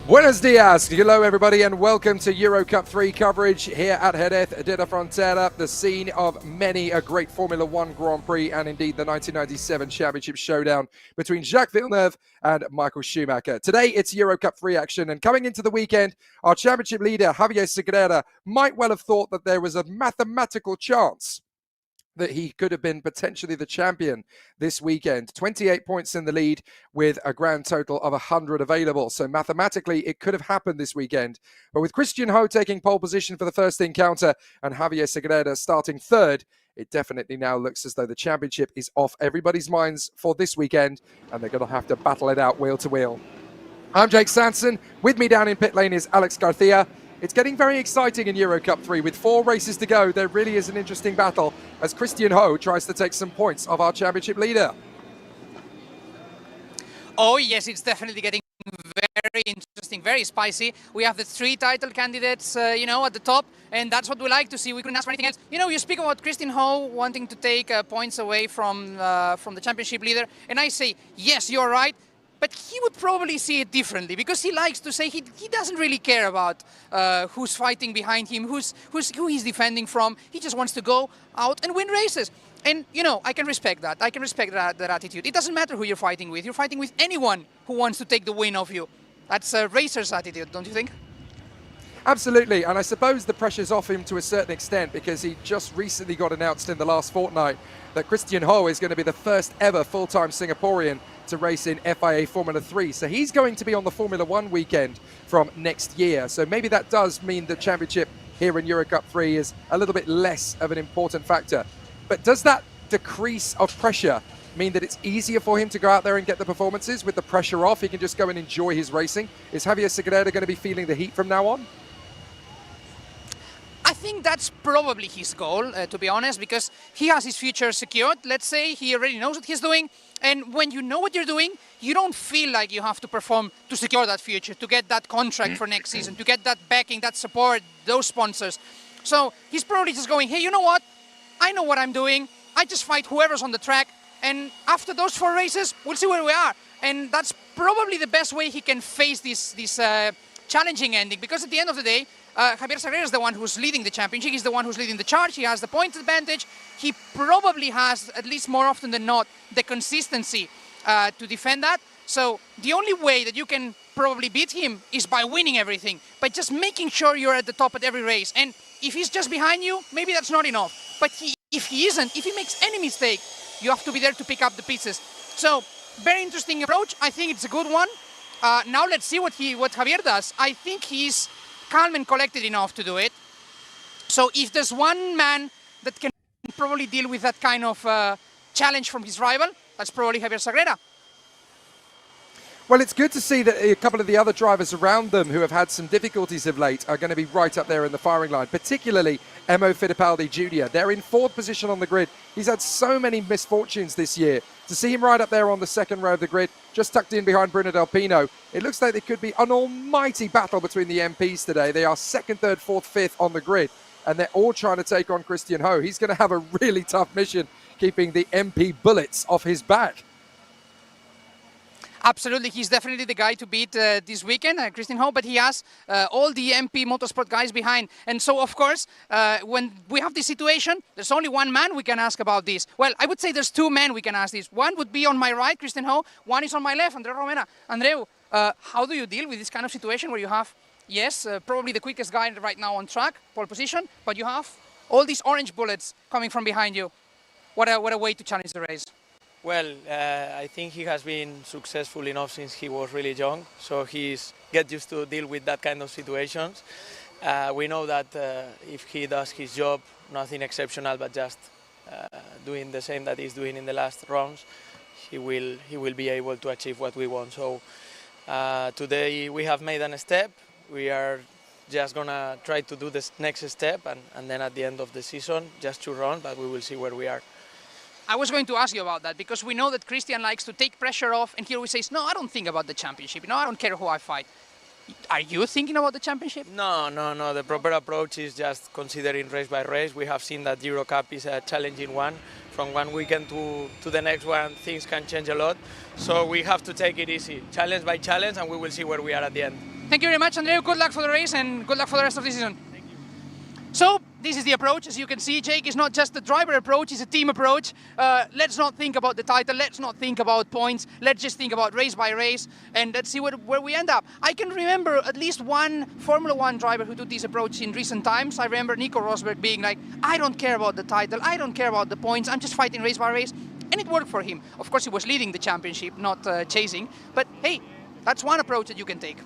Buenos dias, hello everybody, and welcome to EUROCUP-3 coverage here at Jerez de la Frontera, the scene of many a great Formula One Grand Prix and indeed the 1997 Championship showdown between Jacques Villeneuve and Michael Schumacher. Today it's EUROCUP-3 action, and coming into the weekend, our championship leader Javier Segurera might well have thought that there was a mathematical chance that he could have been potentially the champion this weekend. 28 points in the lead with a grand total of 100 available. So mathematically, it could have happened this weekend. But with Christian Ho taking pole position for the first encounter and Javier Segurera starting third, it definitely now looks as though the championship is off everybody's minds for this weekend, and they're going to have to battle it out wheel to wheel. I'm Jake Sanson. With me down in pit lane is Alex Garcia. It's getting very exciting in EuroCup-3. With 4 races to go, there really is an interesting battle as Christian Ho tries to take some points of our championship leader. Oh yes, it's definitely getting very interesting, very spicy. We have the 3 title candidates, at the top, and that's what we like to see. We couldn't ask for anything else. You speak about Christian Ho wanting to take points away from the championship leader, and I say, yes, you're right. But he would probably see it differently, because he likes to say he doesn't really care about who's fighting behind him, who he's defending from. He just wants to go out and win races. And, I can respect that. I can respect that attitude. It doesn't matter who you're fighting with. You're fighting with anyone who wants to take the win off you. That's a racer's attitude, don't you think? Absolutely, and I suppose the pressure's off him to a certain extent, because he just recently got announced in the last fortnight that Christian Ho is going to be the first ever full-time Singaporean to race in FIA Formula 3. So he's going to be on the Formula 1 weekend from next year. So maybe that does mean the championship here in EuroCup-3 is a little bit less of an important factor. But does that decrease of pressure mean that it's easier for him to go out there and get the performances with the pressure off? He can just go and enjoy his racing. Is Javier Segurera going to be feeling the heat from now on? I think that's probably his goal, to be honest, because he has his future secured. Let's say he already knows what he's doing. And when you know what you're doing, you don't feel like you have to perform to secure that future, to get that contract for next season, to get that backing, that support, those sponsors. So he's probably just going, hey, you know what? I know what I'm doing. I just fight whoever's on the track. And after those 4 races, we'll see where we are. And that's probably the best way he can face this challenging ending, because at the end of the day, Javier Segurera is the one who's leading the championship. He's the one who's leading the charge. He has the point advantage. He probably has, at least more often than not, the consistency to defend that. So the only way that you can probably beat him is by winning everything, by just making sure you're at the top at every race. And if he's just behind you, maybe that's not enough. But if he isn't, if he makes any mistake, you have to be there to pick up the pieces. So very interesting approach. I think it's a good one. Now let's see what Javier does. I think he's calm and collected enough to do it. So if there's one man that can probably deal with that kind of challenge from his rival, that's probably Javier Segurera. Well, it's good to see that a couple of the other drivers around them who have had some difficulties of late are going to be right up there in the firing line, particularly Emo Fittipaldi Jr. They're in 4th position on the grid. He's had so many misfortunes this year. To see him right up there on the 2nd row of the grid, just tucked in behind Bruno Del Pino, it looks like there could be an almighty battle between the MPs today. They are 2nd, 3rd, 4th, 5th on the grid, and they're all trying to take on Christian Ho. He's going to have a really tough mission keeping the MP bullets off his back. Absolutely, he's definitely the guy to beat this weekend, Christian Ho, but he has all the MP Motorsport guys behind. And so, of course, when we have this situation, there's only one man we can ask about this. Well, I would say there's 2 men we can ask this. One would be on my right, Christian Ho. One is on my left, Andreu Romena. Andreu, how do you deal with this kind of situation where you have, yes, probably the quickest guy right now on track, pole position, but you have all these orange bullets coming from behind you? What a way to challenge the race. Well, I think he has been successful enough since he was really young, so he's get used to deal with that kind of situations. We know that if he does his job, nothing exceptional, but just doing the same that he's doing in the last rounds, he will be able to achieve what we want. So today we have made a step. We are just gonna try to do this next step, and then at the end of the season, just 2 rounds, but we will see where we are. I was going to ask you about that, because we know that Christian likes to take pressure off, and he always says, no, I don't think about the championship. I don't care who I fight. Are you thinking about the championship? No. The proper approach is just considering race by race. We have seen that EuroCup is a challenging one From one weekend to the next one, things can change a lot. So we have to take it easy, challenge by challenge, and we will see where we are at the end. Thank you very much, Andreu. Good luck for the race and good luck for the rest of the season. Thank you. So this is the approach. As you can see, Jake, is not just a driver approach, it's a team approach. Let's not think about the title, let's not think about points, let's just think about race by race, and let's see where we end up. I can remember at least one Formula One driver who took this approach in recent times. I remember Nico Rosberg being like, I don't care about the title, I don't care about the points, I'm just fighting race by race. And it worked for him. Of course, he was leading the championship, not chasing. But hey, that's one approach that you can take.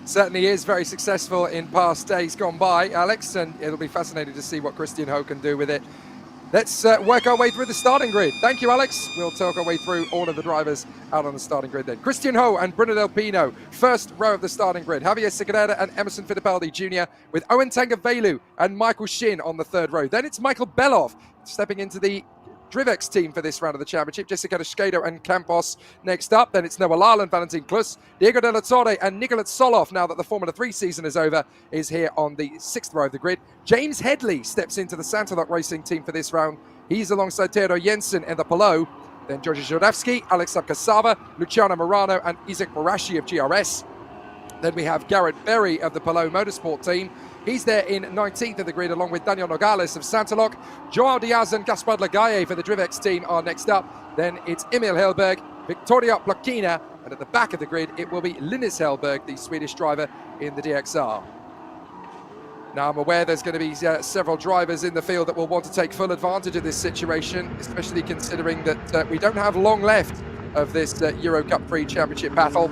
Certainly is very successful in past days gone by, Alex, and it'll be fascinating to see what Christian Ho can do with it. Let's work our way through the starting grid. Thank you, Alex. We'll talk our way through all of the drivers out on the starting grid then. Christian Ho and Bruno Del Pino, first row of the starting grid. Javier Segurera and Emerson Fittipaldi Jr. with Owen Tangavelu and Michael Shin on the third row. Then it's Michael Beloff stepping into the Drivex team for this round of the championship. Jessica Descado and Campos next up. Then it's Noah Laland, Valentin Klus, Diego de la Torre and Nicolas Soloff, now that the Formula 3 season is over, is here on the sixth row of the grid. James Headley steps into the Santalok Racing team for this round. He's alongside Theodor Jensen in the Polo. Then Georgi Jodawski, Alex Abkasava, Luciano Morano and Isaac Barashi of GRS. Then we have Garrett Berry of the Polo Motorsport team. He's there in 19th of the grid, along with Daniel Nogales of Santalok. Joao Diaz and Gaspar Lagaye for the Drivex team are next up. Then it's Emil Helberg, Victoria Plakina, and at the back of the grid, it will be Linus Helberg, the Swedish driver in the DXR. Now, I'm aware there's going to be several drivers in the field that will want to take full advantage of this situation, especially considering that we don't have long left of this EuroCup-3 championship battle.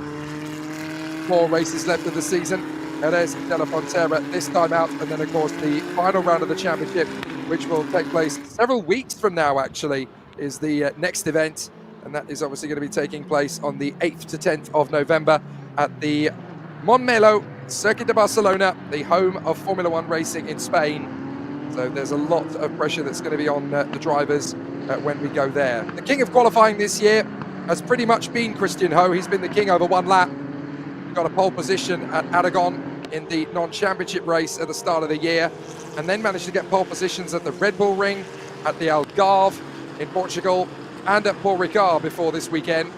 4 races left of the season. Jerez de la Frontera this time out, and then of course the final round of the championship, which will take place several weeks from now actually, is the next event, and that is obviously going to be taking place on the 8th to 10th of November at the Montmeló Circuit de Barcelona, the home of Formula One racing in Spain. So there's a lot of pressure that's going to be on the drivers when we go there. The king of qualifying this year has pretty much been Christian Ho. He's been the king over one lap. Got a pole position at Aragon in the non-championship race at the start of the year, and then managed to get pole positions at the Red Bull Ring, at the Algarve in Portugal, and at Paul Ricard before this weekend.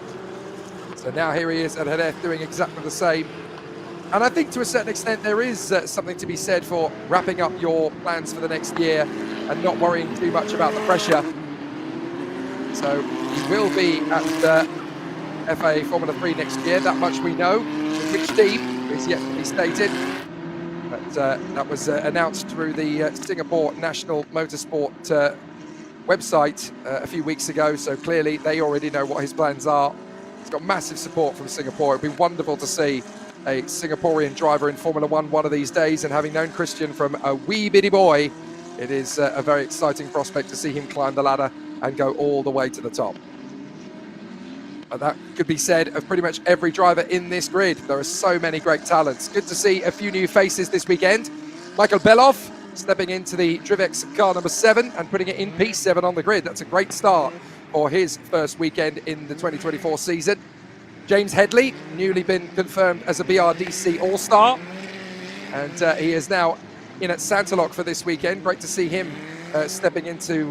So now here he is at Jerez doing exactly the same. And I think to a certain extent there is something to be said for wrapping up your plans for the next year and not worrying too much about the pressure. So he will be at FA Formula 3 next year, that much we know. Which team is yet to be stated, but that was announced through the Singapore National Motorsport website a few weeks ago, so clearly they already know what his plans are. He's got massive support from Singapore. It'd be wonderful to see a Singaporean driver in Formula 1 one of these days, and having known Christian from a wee bitty boy, it is a very exciting prospect to see him climb the ladder and go all the way to the top. That could be said of pretty much every driver in this grid. There are so many great talents. Good to see a few new faces this weekend. Michael Beloff stepping into the Drivex car number 7 and putting it in P7 on the grid. That's a great start for his first weekend in the 2024 season. James Headley, newly been confirmed as a BRDC All-Star. And he is now in at Santalok for this weekend. Great to see him stepping into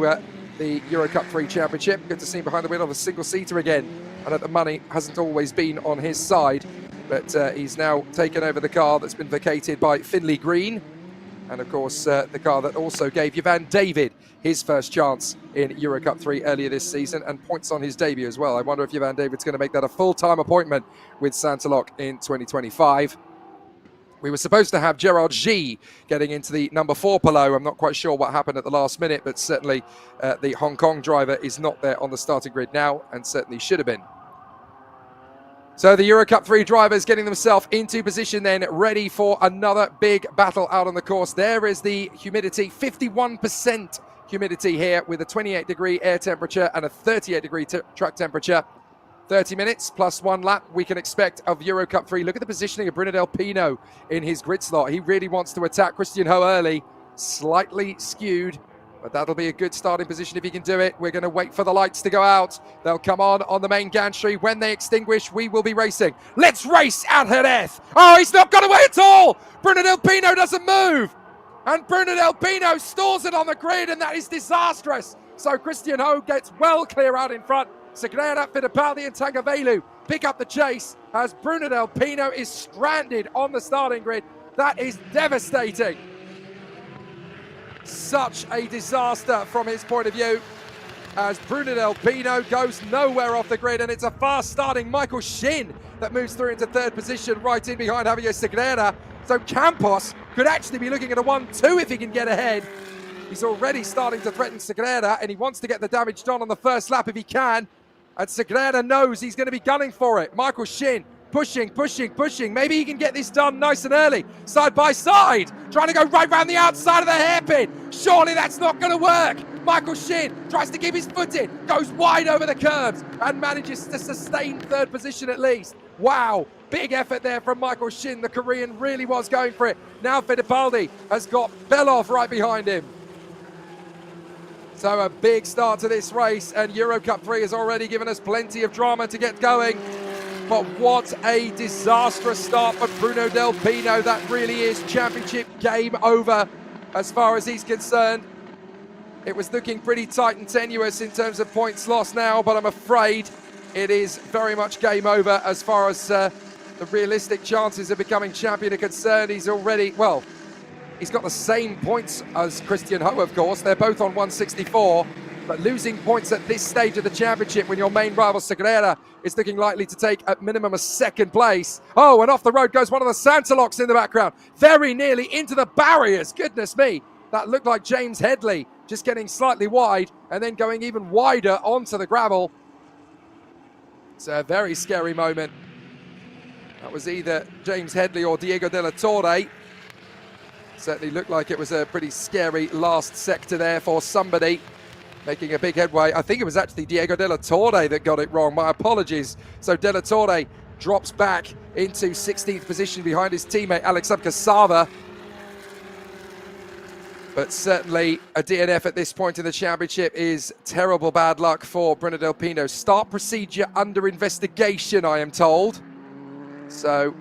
the EuroCup-3 championship. Good to see him behind the wheel of a single-seater again. I know the money hasn't always been on his side, but he's now taken over the car that's been vacated by Finley Green. And of course, the car that also gave Van David his first chance in EuroCup-3 earlier this season, and points on his debut as well. I wonder if Van David's going to make that a full-time appointment with Santalok in 2025. We were supposed to have Gerard G getting into the number 4 Polo. I'm not quite sure what happened at the last minute, but certainly the Hong Kong driver is not there on the starting grid now, and certainly should have been. So the EuroCup-3 drivers getting themselves into position then, ready for another big battle out on the course. There is the humidity, 51% humidity here, with a 28-degree air temperature and a 38-degree track temperature. 30 minutes plus 1 lap we can expect of EuroCup-3. Look at the positioning of Bruno Del Pino in his grid slot. He really wants to attack Christian Ho early. Slightly skewed, but that'll be a good starting position if he can do it. We're going to wait for the lights to go out. They'll come on the main gantry. When they extinguish, we will be racing. Let's race at Jerez. Oh, he's not got away at all. Bruno Del Pino doesn't move. And Bruno Del Pino stalls it on the grid, and that is disastrous So Christian Ho gets well clear out in front. Segreira, Fittipaldi and Tangavelu pick up the chase as Bruno Del Pino is stranded on the starting grid. That is devastating. Such a disaster from his point of view as Bruno Del Pino goes nowhere off the grid, and it's a fast starting Michael Shin that moves through into third position right in behind Javier Segreira. So Campos could actually be looking at a 1-2 if he can get ahead. He's already starting to threaten Segreira, and he wants to get the damage done on the first lap if he can. And Segreira knows he's going to be gunning for it. Michael Shin pushing. Maybe he can get this done nice and early. Side by side, trying to go right round the outside of the hairpin. Surely that's not going to work. Michael Shin tries to keep his foot in, goes wide over the curbs, and manages to sustain third position at least. Wow, big effort there from Michael Shin. The Korean really was going for it. Now Fittipaldi has got Belov right behind him. So a big start to this race, and EuroCup-3 has already given us plenty of drama to get going. But what a disastrous start for Bruno Del Pino. That really is championship game over as far as he's concerned. It was looking pretty tight and tenuous in terms of points lost now, but I'm afraid it is very much game over as far as the realistic chances of becoming champion are concerned. He's already, well, he's got the same points as Christian Ho, of course. They're both on 164, but losing points at this stage of the championship when your main rival Segreira is looking likely to take at minimum a second place. Oh, and off the road goes one of the Santalocks in the background, very nearly into the barriers. Goodness me, that looked like James Headley just getting slightly wide and then going even wider onto the gravel. It's a very scary moment. That was either James Headley or Diego de la Torre. Certainly looked like it was a pretty scary last sector there for somebody making a big headway. I think it was actually Diego de la Torre that got it wrong. My apologies. So de la Torre drops back into 16th position behind his teammate Alex Abkasava. But certainly a DNF at this point in the championship is terrible bad luck for Bruno Del Pino. Start procedure under investigation, I am told. So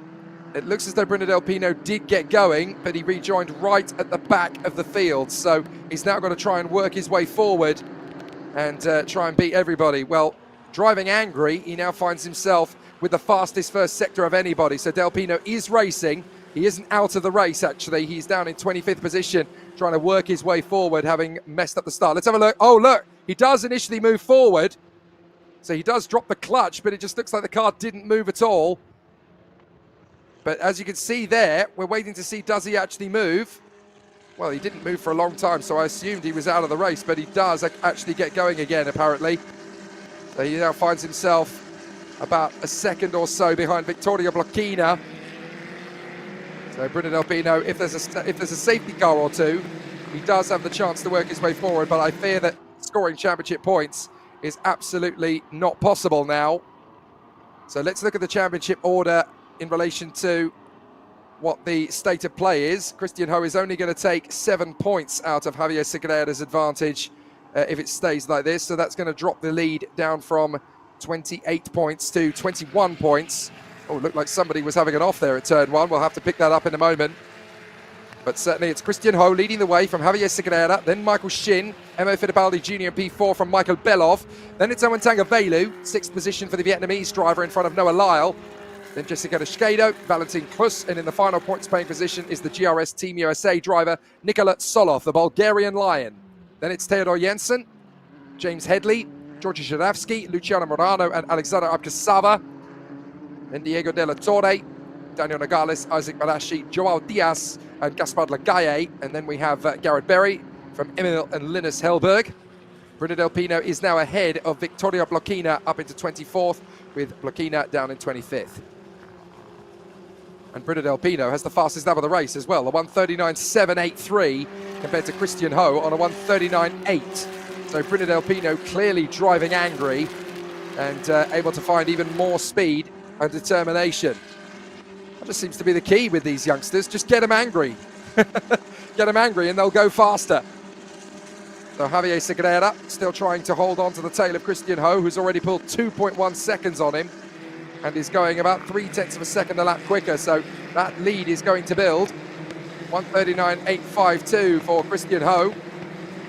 it looks as though Bruno Del Pino did get going, but he rejoined right at the back of the field. So he's now got to try and work his way forward and try and beat everybody. Well, driving angry, he now finds himself with the fastest first sector of anybody. So Del Pino is racing. He isn't out of the race, actually. He's down in 25th position, trying to work his way forward, having messed up the start. Let's have a look. Oh, look, he does initially move forward. So he does drop the clutch, but it just looks like the car didn't move at all. But as you can see there, we're waiting to see, does he actually move? Well, he didn't move for a long time, so I assumed he was out of the race, but he does actually get going again, apparently. So he now finds himself about a second or so behind Victoria Blokina. So Bruno Del Pino, if there's a safety car or two, he does have the chance to work his way forward, but I fear that scoring championship points is absolutely not possible now. So let's look at the championship order in relation to what the state of play is. Christian Ho is only going to take 7 points out of Javier Segreira's advantage if it stays like this. So that's going to drop the lead down from 28 points to 21 points. Oh, looked like somebody was having an off there at turn one. We'll have to pick that up in a moment. But certainly it's Christian Ho leading the way from Javier Segreira, then Michael Shin, Emo Fittipaldi Jr. and P4 from Michael Belov. Then it's Owen Tangavelu, 6th position for the Vietnamese driver in front of Noah Lyle. Then Jessica Deschado, Valentin Klus, and in the final points-paying position is the GRS Team USA driver, Nikola Solov, the Bulgarian Lion. Then it's Theodor Jensen, James Headley, Georgi Zhiravsky, Luciano Morano, and Alexander Abkasava. Then Diego de la Torre, Daniel Nogales, Isaac Balashi, Joao Diaz, and Gaspard Lagaye. And then we have Garrett Berry from Emil and Linus Hellberg. Bruno Del Pino is now ahead of Victoria Blokina up into 24th, with Blokina down in 25th. And Bruno Del Pino has the fastest lap of the race as well, a 1:39.783 compared to Christian Ho on a 1:39.8. So Bruno Del Pino clearly driving angry and able to find even more speed and determination. That just seems to be the key with these youngsters. Just get them angry. Get them angry and they'll go faster. So Javier Segreira still trying to hold on to the tail of Christian Ho, who's already pulled 2.1 seconds on him and is going about 0.3 of a second a lap quicker. So that lead is going to build. 1:39.852 for Christian Ho.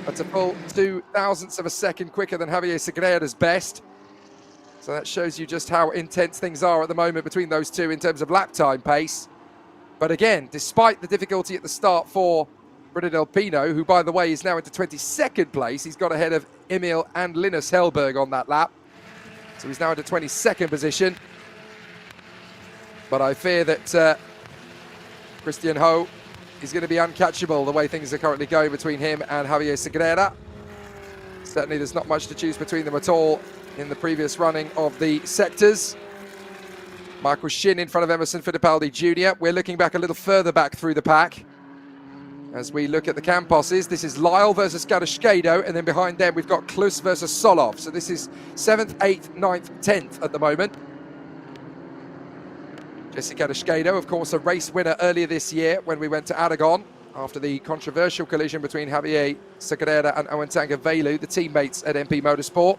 That's a full 0.02 of a second quicker than Javier Segreira's best. So that shows you just how intense things are at the moment between those two in terms of lap time pace. But again, despite the difficulty at the start for Bruno Del Pino, who, by the way, is now into 22nd place, he's got ahead of Emil and Linus Hellberg on that lap. So he's now into 22nd position. But I fear that Christian Ho is going to be uncatchable the way things are currently going between him and Javier Segreira. Certainly there's not much to choose between them at all in the previous running of the sectors. Michael Shin in front of Emerson Fittipaldi Jr. We're looking back a little further back through the pack as we look at the Camposes. This is Lyle versus Gadusquedo, and then behind them we've got Klus versus Solov. So this is 7th, 8th, 9th, 10th at the moment. Jesse Gadusquedo, of course, a race winner earlier this year when we went to Aragon after the controversial collision between Javier Segreira and Owen Tangavelu, the teammates at MP Motorsport.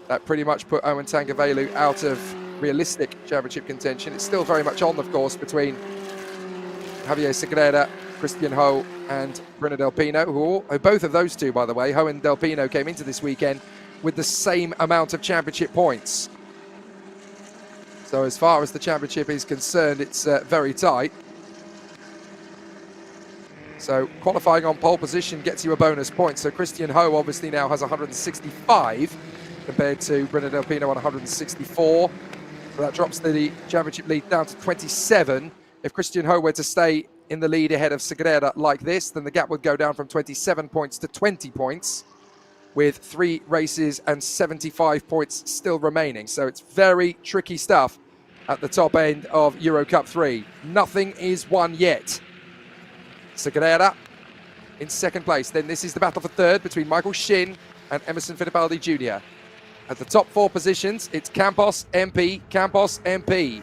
That pretty much put Owen Tangavelu out of realistic championship contention. It's still very much on, of course, between Javier Segreira, Christian Ho and Bruno Del Pino, who both of those two, by the way, Ho and Del Pino came into this weekend with the same amount of championship points. So as far as the championship is concerned, it's very tight. So qualifying on pole position gets you a bonus point. So Christian Ho obviously now has 165 compared to Bruno Del Pino on 164. So that drops the championship lead down to 27. If Christian Ho were to stay in the lead ahead of Segreira like this, then the gap would go down from 27 points to 20 points, with 3 races and 75 points still remaining. So it's very tricky stuff at the top end of EuroCup-3. Nothing is won yet. Segreira in second place. Then this is the battle for third between Michael Shin and Emerson Fittipaldi Jr. At the top 4 positions, it's Campos, MP, Campos, MP.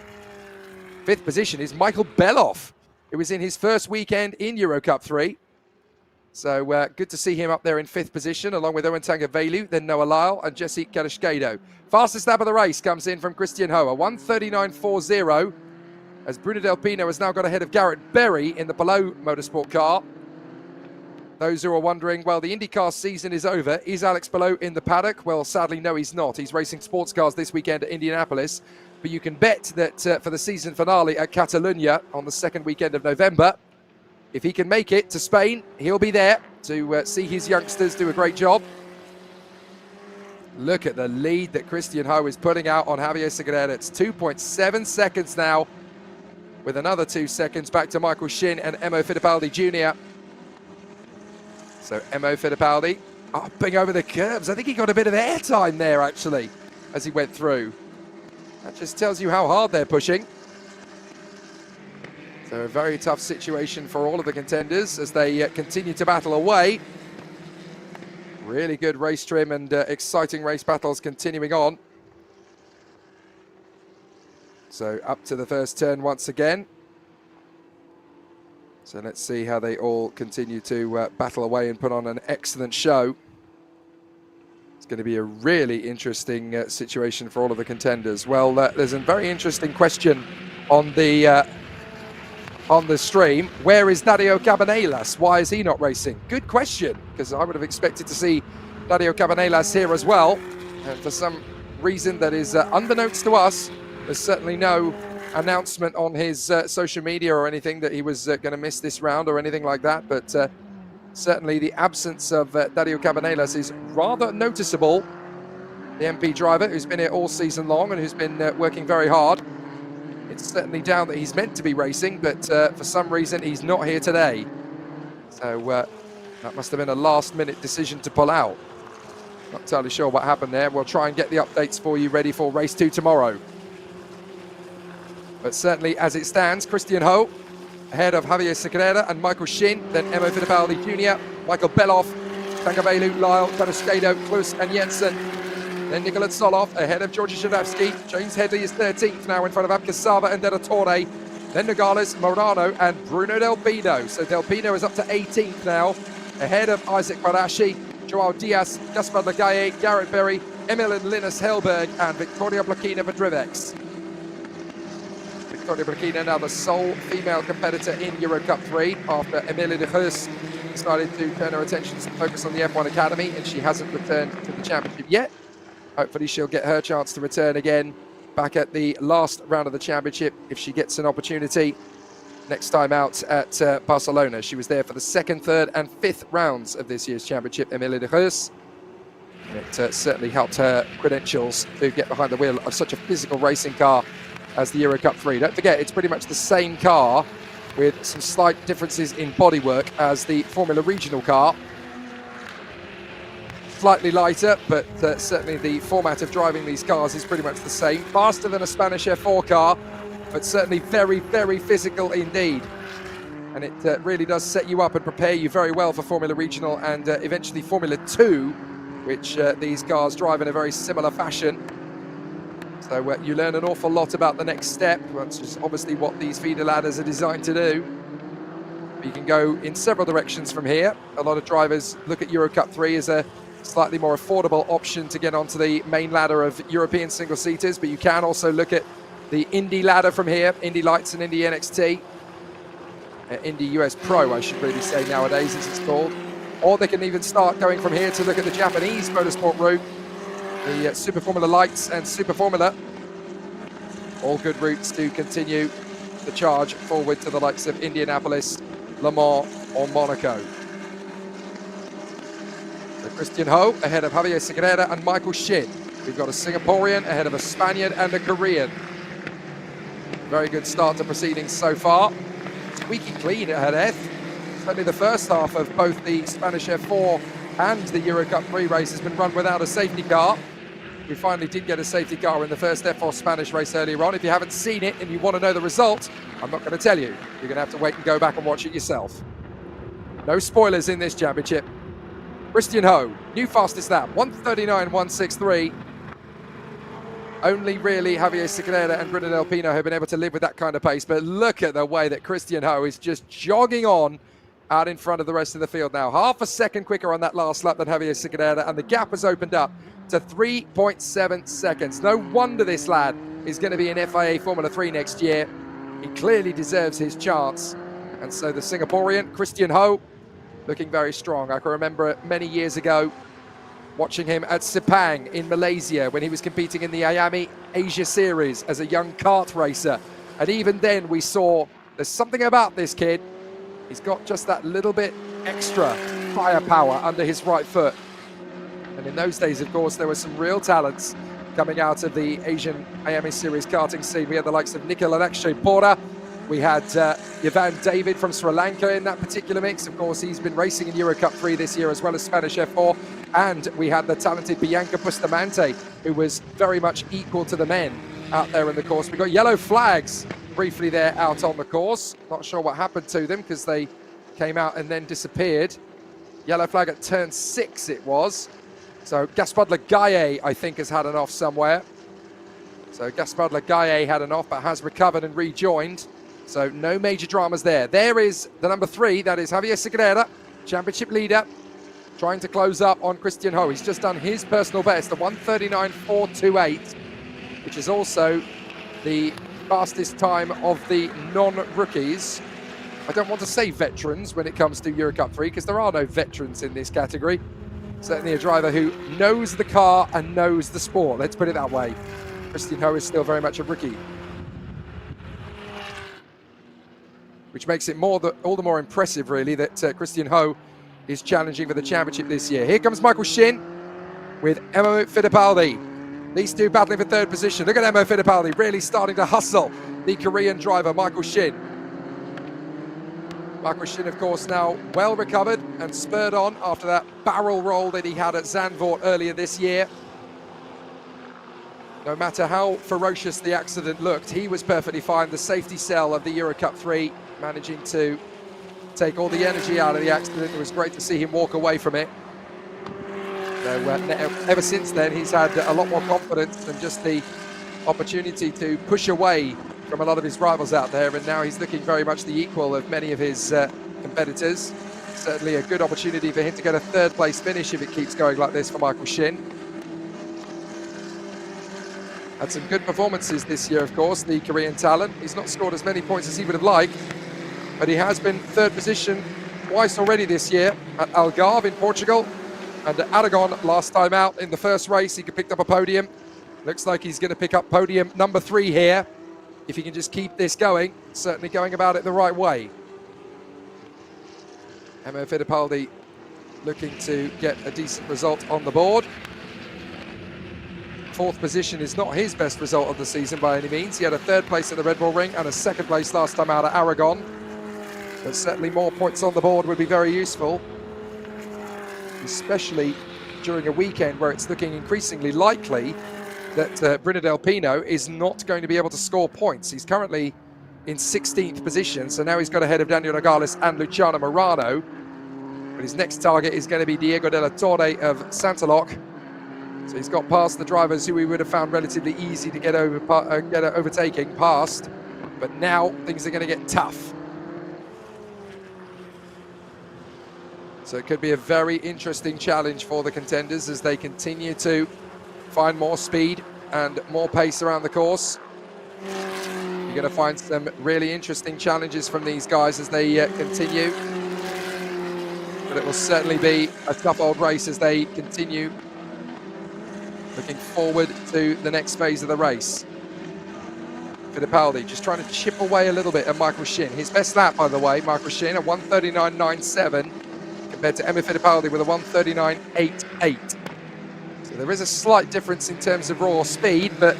5th position is Michael Beloff, who was in his first weekend in EuroCup-3. So good to see him up there in 5th position, along with Owen Tangavelu, then Noah Lyle and Jesse Gadusquedo. Fastest lap of the race comes in from Christian Ho, a 1:39.40, as Bruno Del Pino has now got ahead of Garrett Berry in the below motorsport car. Those who are wondering, well, the IndyCar season is over. Is Alex Palou in the paddock? Well, sadly, no, he's not. He's racing sports cars this weekend at Indianapolis. But you can bet that for the season finale at Catalunya on the 2nd weekend of November, if he can make it to Spain, he'll be there to see his youngsters do a great job. Look at the lead that Christian Ho is putting out on Javier Segreira. It's 2.7 seconds now, with another 2 seconds back to Michael Shin and Emo Fittipaldi Jr. So Emo Fittipaldi upping over the curbs. I think he got a bit of airtime there, actually, as he went through. That just tells you how hard they're pushing. So a very tough situation for all of the contenders as they continue to battle away. Really good race trim and exciting race battles continuing on. So up to the first turn once again. So let's see how they all continue to battle away and put on an excellent show. It's going to be a really interesting situation for all of the contenders. Well, there's a very interesting question on the stream. Where is Dario Cabanelas? Why is he not racing? Good question, because I would have expected to see Dario Cabanelas here as well. And for some reason that is unbeknownst to us, there's certainly no announcement on his social media or anything that he was going to miss this round or anything like that. But certainly the absence of Dario Cabanelas is rather noticeable. The MP driver who's been here all season long and who's been working very hard. It's certainly down that he's meant to be racing, but for some reason he's not here today. So that must have been a last-minute decision to pull out. Not entirely sure what happened there. We'll try and get the updates for you ready for race 2 tomorrow. But certainly as it stands, Christian Ho ahead of Javier Segreira and Michael Shin, then Emo Fittipaldi Jr., Michael Beloff, Tangavelu, Lyle, Gadusquedo, Klus and Jensen. Then Nicolas Solov ahead of Georgi Shadavsky. James Headley is 13th now in front of Abkasava and De La Torre. Then Nogales, Morano and Bruno Del Pino. So Del Pino is up to 18th now, ahead of Isaac Barashi, Joao Diaz, Gaspar Lagaye, Garrett Berry, Emil and Linus Hellberg and Victoria Blakina Vedrivex. Victoria Brekina, now the sole female competitor in EuroCup-3 after Emilie de Geus decided to turn her attention to focus on the F1 Academy, and she hasn't returned to the championship yet. Hopefully she'll get her chance to return again back at the last round of the championship if she gets an opportunity next time out at Barcelona. She was there for the 2nd, 3rd and 5th rounds of this year's championship, Emilie de Geus. It certainly helped her credentials to get behind the wheel of such a physical racing car as the EuroCup-3. Don't forget, it's pretty much the same car with some slight differences in bodywork as the Formula Regional car. Slightly lighter, but certainly the format of driving these cars is pretty much the same. Faster than a Spanish F4 car, but certainly very, very physical indeed. And it really does set you up and prepare you very well for Formula Regional and eventually Formula 2, which these cars drive in a very similar fashion. So you learn an awful lot about the next step, which is obviously what these feeder ladders are designed to do. You can go in several directions from here. A lot of drivers look at EuroCup-3 as a slightly more affordable option to get onto the main ladder of European single-seaters, but you can also look at the Indy ladder from here, Indy Lights and Indy NXT. Indy US Pro, I should really say nowadays, as it's called. Or they can even start going from here to look at the Japanese motorsport route, the Super Formula Lights and Super Formula. All good routes to continue the charge forward to the likes of Indianapolis, Le Mans or Monaco. So Christian Ho ahead of Javier Segurera and Michael Shin. We've got a Singaporean ahead of a Spaniard and a Korean. Very good start to proceedings so far. Squeaky clean at Jerez. Certainly the first half of both the Spanish F4 and the EuroCup-3 race has been run without a safety car. We finally did get a safety car in the first F4 Spanish race earlier on. If you haven't seen it and you want to know the result, I'm not going to tell you. You're going to have to wait and go back and watch it yourself. No spoilers in this championship. Christian Ho, new fastest lap, 1:39.163. Only really Javier Segurera and Bruno Del Pino have been able to live with that kind of pace, but look at the way that Christian Ho is just jogging on out in front of the rest of the field now. Half a second quicker on that last lap than Javier Segurera, and the gap has opened up to 3.7 seconds. No wonder this lad is going to be in FIA Formula 3 next year. He clearly deserves his chance. And so the Singaporean, Christian Ho, looking very strong. I can remember many years ago watching him at Sepang in Malaysia when he was competing in the Miami Asia Series as a young kart racer. And even then we saw there's something about this kid. He's got just that little bit extra firepower under his right foot. And in those days, of course, there were some real talents coming out of the Asian Miami Series karting scene. We had the likes of Nicola Akshay Pora. We had Ivan David from Sri Lanka in that particular mix. Of course, he's been racing in EuroCup-3 this year as well as Spanish F4. And we had the talented Bianca Bustamante, who was very much equal to the men out there in the course. We got yellow flags briefly there out on the course. Not sure what happened to them because they came out and then disappeared. Yellow flag at turn 6 it was. So Gaspard Lagaye, I think, has had an off somewhere. So Gaspard Lagaye had an off, but has recovered and rejoined. So no major dramas there. There is the number 3, that is Javier Segurera, championship leader, trying to close up on Christian Ho. He's just done his personal best, the 1:39.428, which is also the fastest time of the non-rookies. I don't want to say veterans when it comes to EuroCup-3 because there are no veterans in this category. Certainly a driver who knows the car and knows the sport, let's put it that way. Christian Ho is still very much a rookie, which makes it all the more impressive, really, that Christian Ho is challenging for the championship this year. Here comes Michael Shin with Emo Fittipaldi. These two battling for 3rd position. Look at Emo Fittipaldi really starting to hustle the Korean driver, Michael Shin. Michael Shin, of course, now well recovered and spurred on after that barrel roll that he had at Zandvoort earlier this year. No matter how ferocious the accident looked, he was perfectly fine. The safety cell of the EuroCup-3 managing to take all the energy out of the accident. It was great to see him walk away from it. So, ever since then, he's had a lot more confidence and just the opportunity to push away from a lot of his rivals out there, and now he's looking very much the equal of many of his competitors. Certainly a good opportunity for him to get a 3rd place finish if it keeps going like this for Michael Shin. Had some good performances this year, of course, the Korean talent. He's not scored as many points as he would have liked, but he has been third position twice already this year at Algarve in Portugal and at Aragon last time out. In the first race, he picked up a podium. Looks like he's going to pick up podium number 3 here. If he can just keep this going, certainly going about it the right way. Emo Fittipaldi looking to get a decent result on the board. 4th position is not his best result of the season by any means. He had a 3rd place at the Red Bull Ring and a 2nd place last time out at Aragon. But certainly more points on the board would be very useful, especially during a weekend where it's looking increasingly likely that Bruno Del Pino is not going to be able to score points. He's currently in 16th position, so now he's got ahead of Daniel Nogales and Luciano Morano. But his next target is going to be Diego de la Torre of Santaloc. So he's got past the drivers who we would have found relatively easy to get overtaking past. But now things are going to get tough. So it could be a very interesting challenge for the contenders as they continue to find more speed and more pace around the course. You're going to find some really interesting challenges from these guys as they continue. But it will certainly be a tough old race as they continue looking forward to the next phase of the race. Fittipaldi just trying to chip away a little bit at Michael Shin. His best lap, by the way, Michael Shin, a 1:39.97 compared to Emo Fittipaldi with a 1:39.88. So there is a slight difference in terms of raw speed, but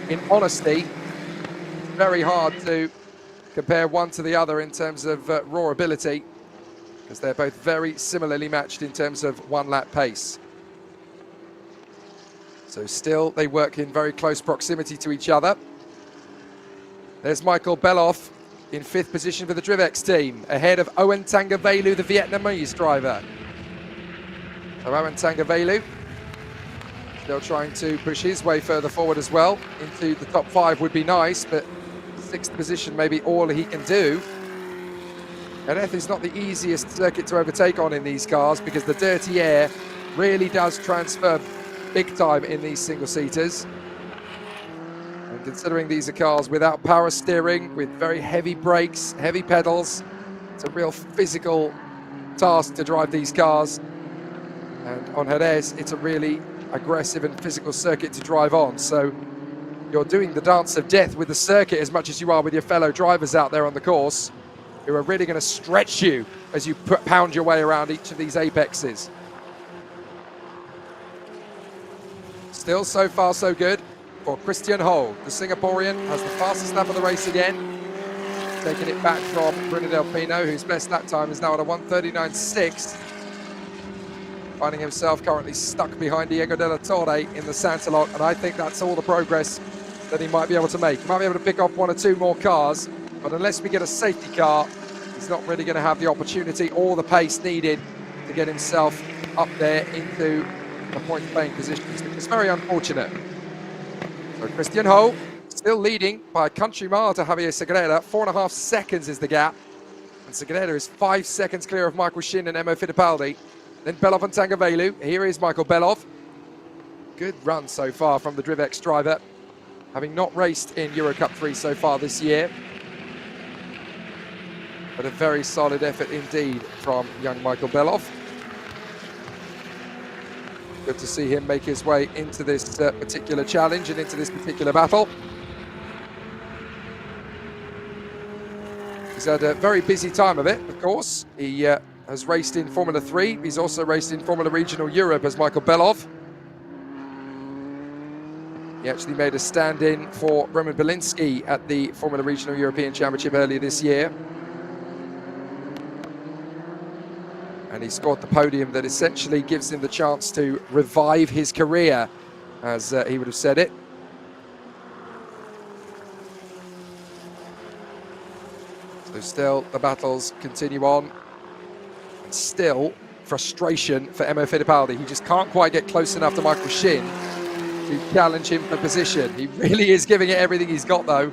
in honesty, it's very hard to compare one to the other in terms of raw ability, because they're both very similarly matched in terms of one-lap pace. So still, they work in very close proximity to each other. There's Michael Beloff in 5th position for the Drivex team, ahead of Owen Tangavelu, the Vietnamese driver. So Owen Tangavelu still trying to push his way further forward as well. Into the top 5 would be nice, but 6th position may be all he can do. Jerez is not the easiest circuit to overtake on in these cars because the dirty air really does transfer big time in these single-seaters. And considering these are cars without power steering, with very heavy brakes, heavy pedals, it's a real physical task to drive these cars. And on Jerez, it's a really aggressive and physical circuit to drive on. So you're doing the dance of death with the circuit as much as you are with your fellow drivers out there on the course, who are really going to stretch you as you pound your way around each of these apexes. Still, so far, so good for Christian Ho. The Singaporean has the fastest lap of the race again, taking it back from Bruno Del Pino, whose best lap time is now at a 1:39.6. Finding himself currently stuck behind Diego de la Torre in the Santaloc, and I think that's all the progress that he might be able to make. He might be able to pick off 1 or 2 more cars, but unless we get a safety car, he's not really going to have the opportunity or the pace needed to get himself up there into the point-playing positions. It's very unfortunate. So Christian Ho still leading by a country mile to Javier Segreira. 4.5 seconds is the gap, and Segreira is 5 seconds clear of Michael Shin and Emo Fittipaldi. Then Beloff and Tangavelu. Here is Michael Beloff. Good run so far from the Drivex driver, having not raced in EUROCUP-3 so far this year. But a very solid effort indeed from young Michael Beloff. Good to see him make his way into this particular challenge and into this particular battle. He's had a very busy time of it, of course. He has raced in Formula 3. He's also raced in Formula Regional Europe as Michael Beloff. He actually made a stand-in for Roman Belinsky at the Formula Regional European Championship earlier this year. And he scored the podium that essentially gives him the chance to revive his career, as he would have said it. So still, the battles continue on. And still, frustration for Emo Fittipaldi. He just can't quite get close enough to Michael Shin to challenge him for position. He really is giving it everything he's got, though.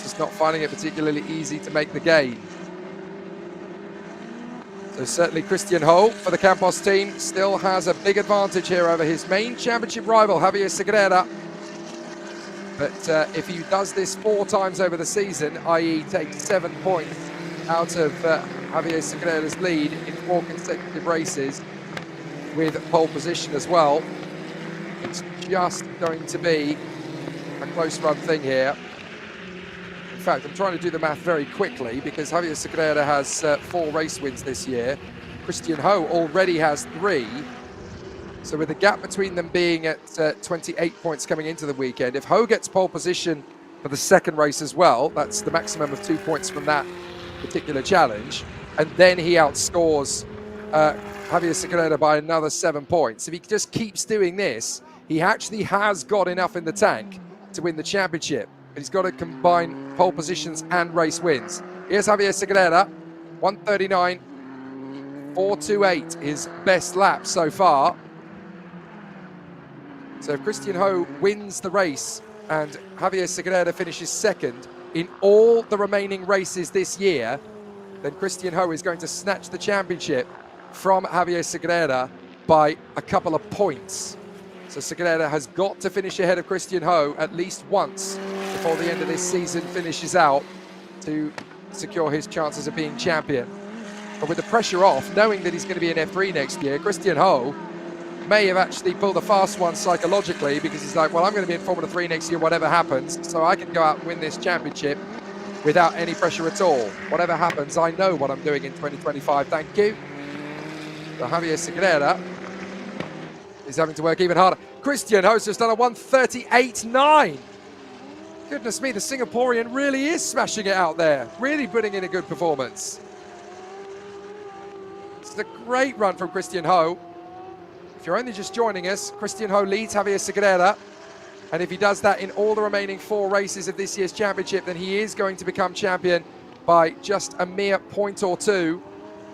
Just not finding it particularly easy to make the gain. So certainly Christian Ho for the Campos team still has a big advantage here over his main championship rival, Javier Segreira. But if he does this 4 times over the season, i.e. takes 7 points out of Javier Segreda's lead in 4 consecutive races with pole position as well, it's just going to be a close run thing here. In fact, I'm trying to do the math very quickly because Javier Segreda has 4 race wins this year. Christian Ho already has 3. So with the gap between them being at 28 points coming into the weekend, if Ho gets pole position for the second race as well, that's the maximum of 2 points from that particular challenge, and then he outscores Javier Segreda by another 7 points. If he just keeps doing this, he actually has got enough in the tank to win the championship. But he's got to combine pole positions and race wins. Here's Javier Segreda, 1:39.428, his best lap so far. So if Christian Ho wins the race and Javier Segreda finishes second in all the remaining races this year, then Christian Ho is going to snatch the championship from Javier Segreda by a couple of points. So Segreda has got to finish ahead of Christian Ho at least once before the end of this season finishes out to secure his chances of being champion. But with the pressure off, knowing that he's going to be in F3 next year, Christian Ho may have actually pulled a fast one psychologically because he's like, well, I'm going to be in Formula 3 next year, whatever happens, so I can go out and win this championship without any pressure at all. Whatever happens, I know what I'm doing in 2025, thank you. So Javier Segreda is having to work even harder. Christian Ho's just done a 1:38.9. Goodness me, the Singaporean really is smashing it out there, really putting in a good performance. It's a great run from Christian Ho. If you're only just joining us, Christian Ho leads Javier Segreda, and if he does that in all the remaining 4 races of this year's championship, then he is going to become champion by just a mere point or 2,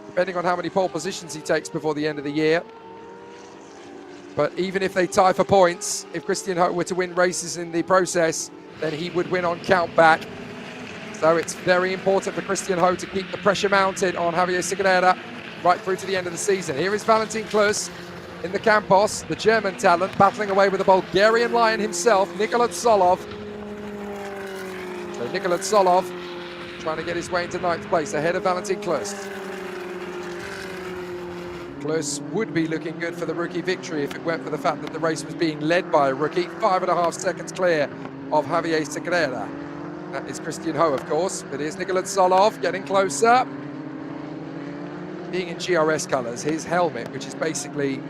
depending on how many pole positions he takes before the end of the year. But even if they tie for points, if Christian Ho were to win races in the process, then he would win on count back. So it's very important for Christian Ho to keep the pressure mounted on Javier Segreda right through to the end of the season. Here is Valentin Klus in the Campos, the German talent, battling away with the Bulgarian lion himself, Nikola Tsolov. So Nikola Tsolov trying to get his way into 9th place ahead of Valentin Klus. Klus would be looking good for the rookie victory if it weren't for the fact that the race was being led by a rookie, 5.5 seconds clear of Javier Segreda. That is Christian Ho, of course, but here's Nikola Tsolov getting closer. Being in GRS colours, his helmet, which is basically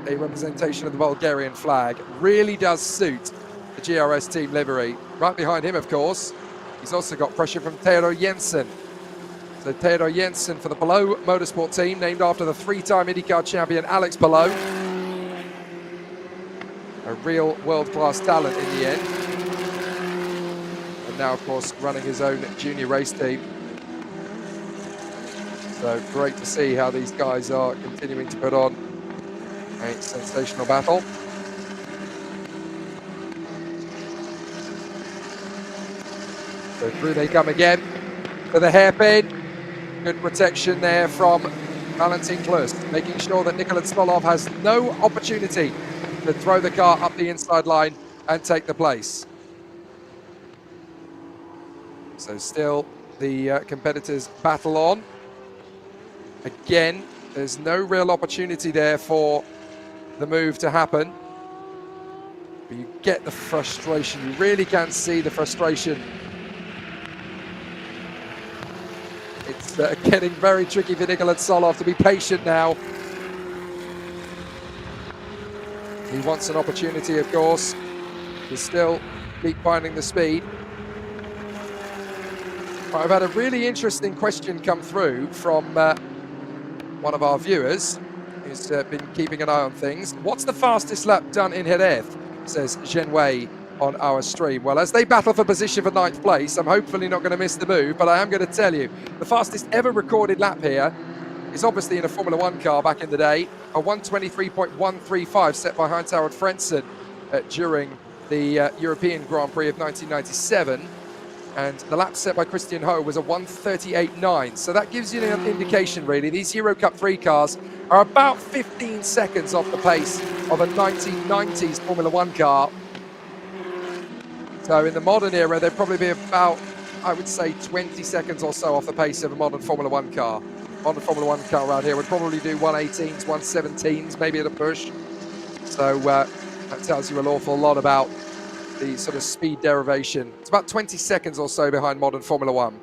a representation of the Bulgarian flag, really does suit the GRS team livery. Right behind him, of course, he's also got pressure from Theodor Jensen. So Theodor Jensen for the Palou Motorsport team, named after the 3-time IndyCar champion Alex Palou. A real world-class talent in the end. And now, of course, running his own junior race team. So great to see how these guys are continuing to put on a sensational battle. So through they come again for the hairpin. Good protection there from Valentin Klus, making sure that Nikola Tsolov has no opportunity to throw the car up the inside line and take the place. So still the competitors battle on. Again, there's no real opportunity there for the move to happen. But you get the frustration. You really can see the frustration. It's getting very tricky for Nikola Tsolov to be patient now. He wants an opportunity, of course, to still keep finding the speed. I've had a really interesting question come through from one of our viewers who's been keeping an eye on things. What's the fastest lap done in Jerez? Says Genway on our stream. Well, as they battle for position for 9th place, I'm hopefully not going to miss the move, but I am going to tell you, the fastest ever recorded lap here is obviously in a Formula 1 car back in the day, a 1:23.135 set by Heinz-Harald Frentzen during the European Grand Prix of 1997. And the lap set by Christian Ho was a 1:38.9. So that gives you an indication, really. These EUROCUP-3 cars are about 15 seconds off the pace of a 1990s Formula 1 car. So in the modern era, they'd probably be about, I would say, 20 seconds or so off the pace of a modern Formula One car. Modern Formula One car around here would probably do 118s, 117s, maybe at a push. So that tells you an awful lot about the sort of speed derivation. It's about 20 seconds or so behind modern Formula One.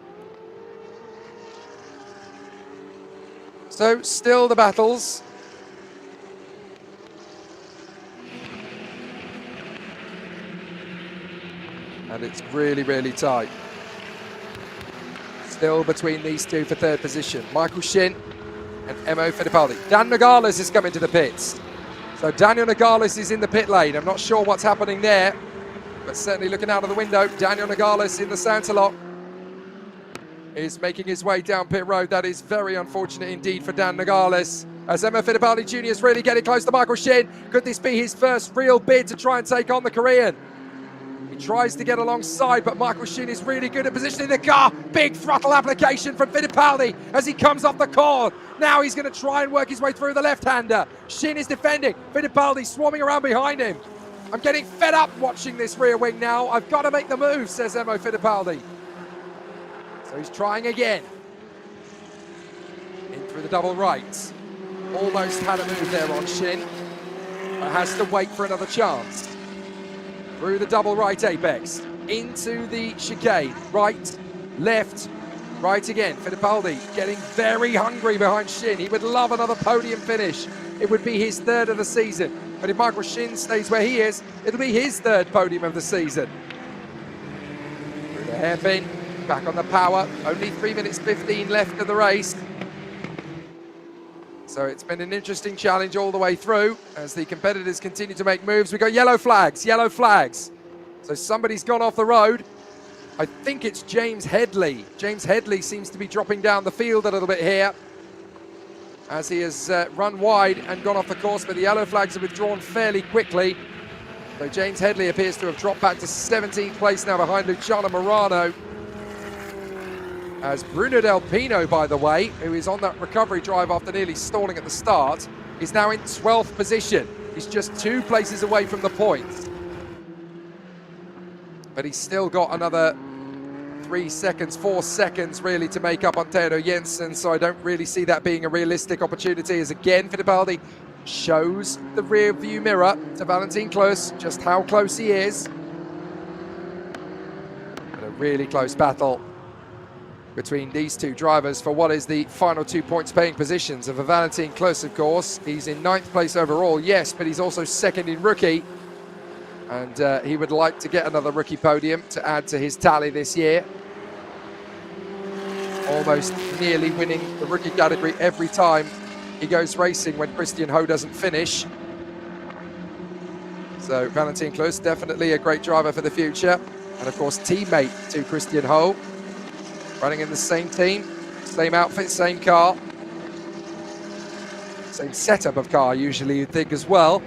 So still the battles. And it's really, really tight. Still between these two for third position. Michael Shin and Emo Fittipaldi. Dan Nogales is coming to the pits. So Daniel Nogales is in the pit lane. I'm not sure what's happening there, but certainly looking out of the window, Daniel Nogales in the Santalot is making his way down pit road. That is very unfortunate indeed for Dan Nogales. As Emo Fittipaldi Jr. is really getting close to Michael Shin. Could this be his first real bid to try and take on the Korean? He tries to get alongside, but Michael Shin is really good at positioning the car. Big throttle application from Fittipaldi as he comes off the corn. Now he's going to try and work his way through the left-hander. Shin is defending. Fittipaldi swarming around behind him. I'm getting fed up watching this rear wing now. I've got to make the move, says Emo Fittipaldi. So he's trying again. In through the double right. Almost had a move there on Shin, but has to wait for another chance. Through the double right apex, into the chicane, right, left, right again. Fittipaldi getting very hungry behind Shin. He would love another podium finish. It would be his third of the season. But if Michael Shin stays where he is, it'll be his third podium of the season. Through the hairpin, back on the power. Only 3 minutes 15 left of the race. So it's been an interesting challenge all the way through as the competitors continue to make moves. We've got yellow flags, yellow flags. So somebody's gone off the road. I think it's James Headley. James Headley seems to be dropping down the field a little bit here as he has run wide and gone off the course, but the yellow flags are withdrawn fairly quickly. So James Headley appears to have dropped back to 17th place now behind Luciano Morano. As Bruno Del Pino, by the way, who is on that recovery drive after nearly stalling at the start, is now in 12th position. He's just 2 places away from the points. But he's still got another 3 seconds, 4 seconds really to make up on Theodor Jensen, so I don't really see that being a realistic opportunity, as again Fittipaldi shows the rear view mirror to Valentin Klus just how close he is. But a really close battle between these two drivers for what is the final 2 points paying positions of Valentin Klus, of course. He's in 9th place overall, yes, but he's also 2nd in rookie. And he would like to get another rookie podium to add to his tally this year. Almost nearly winning the rookie category every time he goes racing when Christian Ho doesn't finish. So Valentin Klus, definitely a great driver for the future. And of course, teammate to Christian Ho. Running in the same team, same outfit, same car. Same setup of car, usually you'd think as well.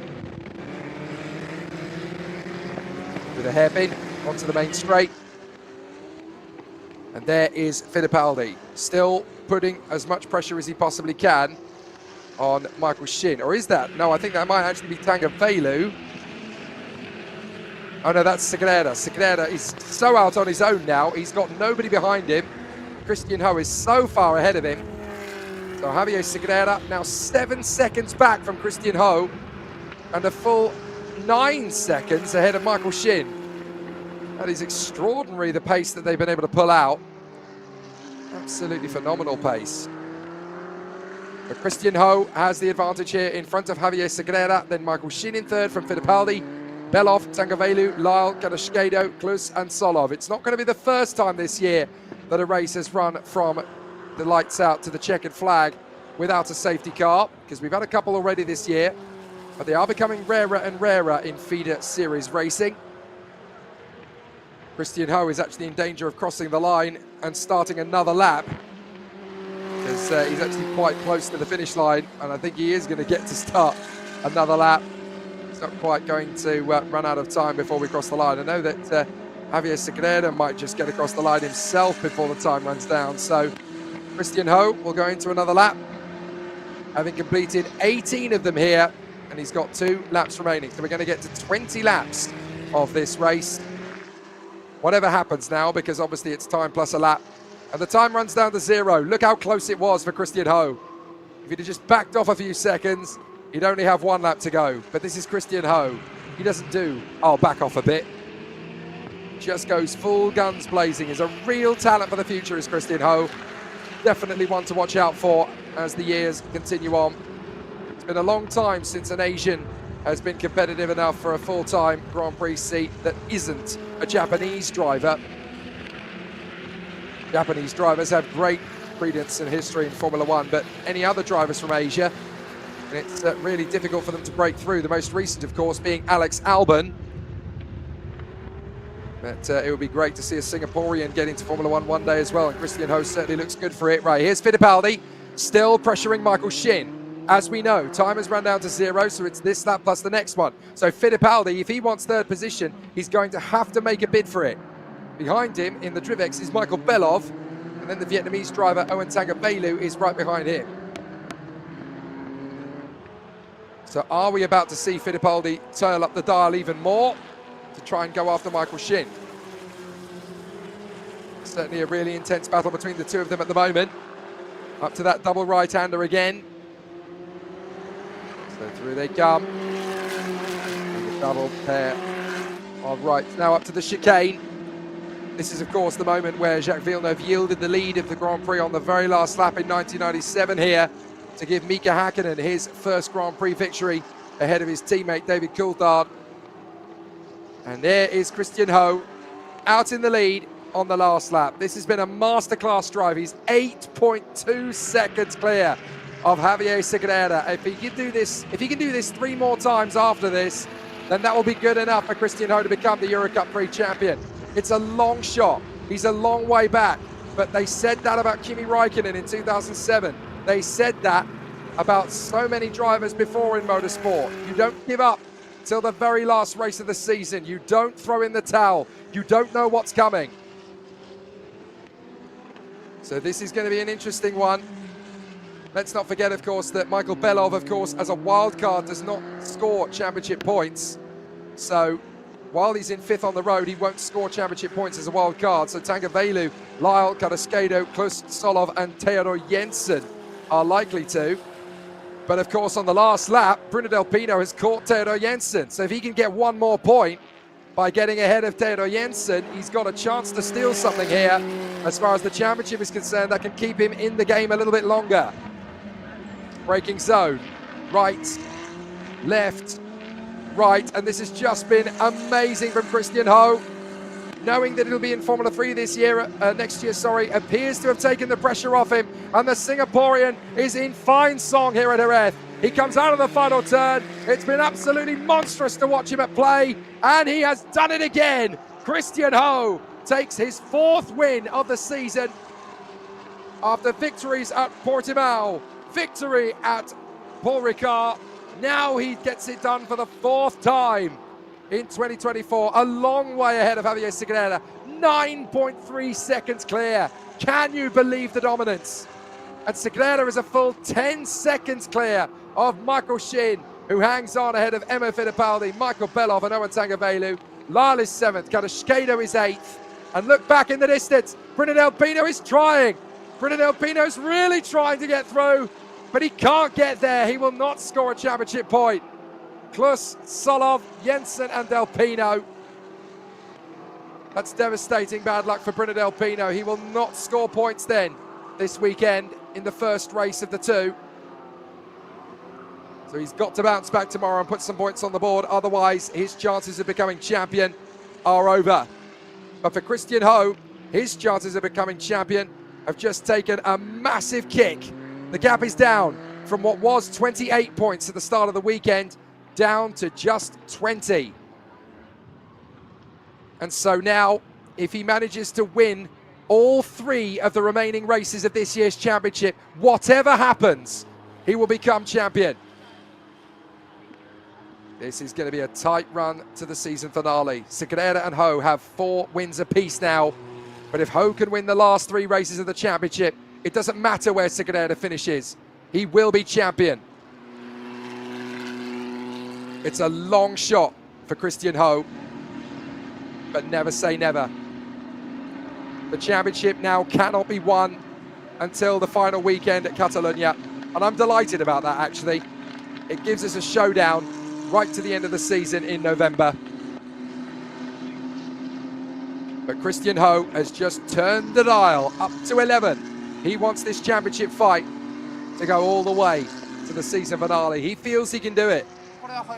With a hairpin onto the main straight. And there is Fittipaldi, still putting as much pressure as he possibly can on Michael Shin. Or is that? No, I think that might actually be Tangavelu. Oh no, that's Segreira. Segreira is so out on his own now. He's got nobody behind him. Christian Ho is so far ahead of him. So Javier Segreira now 7 seconds back from Christian Ho and a full 9 seconds ahead of Michael Shin. That is extraordinary, the pace that they've been able to pull out. Absolutely phenomenal pace. But Christian Ho has the advantage here in front of Javier Segreira, then Michael Shin in third from Fittipaldi, Belov, Tangavelu, Lyle, Gadashkedo, Klus and Solov. It's not going to be the first time this year that a race has run from the lights out to the checkered flag without a safety car, because we've had a couple already this year, but they are becoming rarer and rarer in feeder series racing. Christian Ho is actually in danger of crossing the line and starting another lap, because he's actually quite close to the finish line, and I think he is going to get to start another lap. He's not quite going to run out of time before we cross the line. I know that Javier Segreira might just get across the line himself before the time runs down. So Christian Ho will go into another lap, having completed 18 of them here, and he's got 2 laps remaining. So we're going to get to 20 laps of this race. whatever happens now, because obviously it's time plus a lap. And the time runs down to 0. Look how close it was for Christian Ho. If he'd have just backed off a few seconds, he'd only have 1 lap to go. But this is Christian Ho. He doesn't do, I'll back off a bit. Just goes full guns blazing. Is a real talent for the future, is Christian Ho. Definitely one to watch out for as the years continue on. It's been a long time since an Asian has been competitive enough for a full-time Grand Prix seat that isn't a Japanese driver. Japanese drivers have great credence and history in Formula One, but any other drivers from Asia, and it's really difficult for them to break through. The most recent, of course, being Alex Albon. But it would be great to see a Singaporean get into Formula One day as well, and Christian Ho certainly looks good for it. Right, here's Fittipaldi, still pressuring Michael Shin. As we know, time has run down to 0, so it's this lap plus the next one. So Fittipaldi, if he wants 3rd position, he's going to have to make a bid for it. Behind him in the Drivex is Michael Belov, and then the Vietnamese driver Owen Tangabelu is right behind him. So are we about to see Fittipaldi turn up the dial even more to try and go after Michael Shin? Certainly a really intense battle between the two of them at the moment. Up to that double right-hander again. So through they come. And the double pair of rights now up to the chicane. This is, of course, the moment where Jacques Villeneuve yielded the lead of the Grand Prix on the very last lap in 1997 here to give Mika Häkkinen his first Grand Prix victory ahead of his teammate David Coulthard. And there is Christian Ho out in the lead on the last lap. This has been a masterclass drive. He's 8.2 seconds clear of Javier Segurera. If he can do this 3 more times after this, then that will be good enough for Christian Ho to become the EuroCup-3 champion. It's a long shot. He's a long way back. But they said that about Kimi Räikkönen in 2007. They said that about so many drivers before in motorsport. You don't give up till the very last race of the season. You don't throw in the towel. You don't know what's coming. So this is going to be an interesting one. Let's not forget, of course, that Michael Belov, of course, as a wild card, does not score championship points. So while he's in 5th on the road, he won't score championship points as a wild card. So Tangavelu, Lyle, Carrasquedo, Klus, Solov, and Theodor Jensen are likely to. But of course, on the last lap, Bruno Del Pino has caught Theodor Jensen. So if he can get 1 more point by getting ahead of Theodor Jensen, he's got a chance to steal something here. As far as the championship is concerned, that can keep him in the game a little bit longer. Braking zone, right, left, right, and this has just been amazing from Christian Ho. Knowing that it'll be in Formula 3 this year, next year, appears to have taken the pressure off him, and the Singaporean is in fine song here at Jerez. He comes out of the final turn. It's been absolutely monstrous to watch him at play, and he has done it again. Christian Ho takes his 4th win of the season after victories at Portimao, victory at Paul Ricard. Now he gets it done for the 4th time in 2024, a long way ahead of Javier Segurera, 9.3 seconds clear. Can you believe the dominance? And Segurera is a full 10 seconds clear of Michael Shin, who hangs on ahead of Emma Fittipaldi, Michael Belov, and Owen Tangavelu. Lyle is 7th, Carrasquedo is 8th. And look back in the distance, Bruno Del Pino is trying. Bruno Del Pino's really trying to get through, but he can't get there. He will not score a championship point. Klus, Solov, Jensen, and Del Pino. That's devastating bad luck for Bruno Del Pino. He will not score points then this weekend in the first race of the 2. So he's got to bounce back tomorrow and put some points on the board. Otherwise, his chances of becoming champion are over. But for Christian Ho, his chances of becoming champion have just taken a massive kick. The gap is down from what was 28 points at the start of the weekend down to just 20. And so now, if he manages to win all 3 of the remaining races of this year's championship, whatever happens, he will become champion. This is going to be a tight run to the season finale. Segurera and Ho have 4 wins apiece now. But if Ho can win the last 3 races of the championship, it doesn't matter where Segurera finishes. He will be champion. It's a long shot for Christian Ho, but never say never. The championship now cannot be won until the final weekend at Catalonia. And I'm delighted about that, actually. It gives us a showdown right to the end of the season in November. But Christian Ho has just turned the dial up to 11. He wants this championship fight to go all the way to the season finale. He feels he can do it.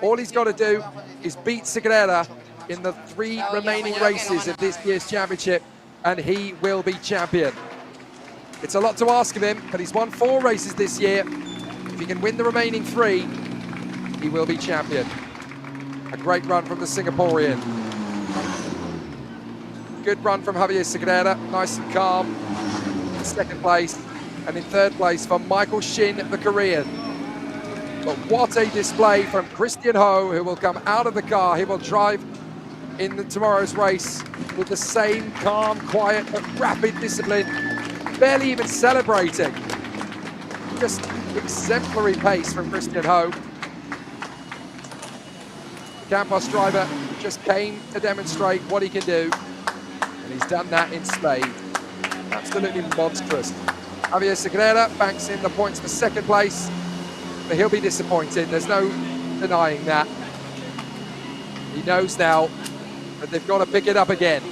All he's got to do is beat Segurera in the 3 remaining races of this year's championship, and he will be champion. It's a lot to ask of him, but he's won 4 races this year. If he can win the remaining 3, he will be champion. A great run from the Singaporean. Good run from Javier Segurera, nice and calm. In 2nd place, and in 3rd place for Michael Shin, the Korean. But what a display from Christian Ho, who will come out of the car. He will drive in tomorrow's race with the same calm, quiet, but rapid discipline, barely even celebrating. Just exemplary pace from Christian Ho. Campos driver just came to demonstrate what he can do, and he's done that in spades. Absolutely monstrous. Javier Segurera banks in the points for 2nd place, but he'll be disappointed. There's no denying that. He knows now that they've got to pick it up again.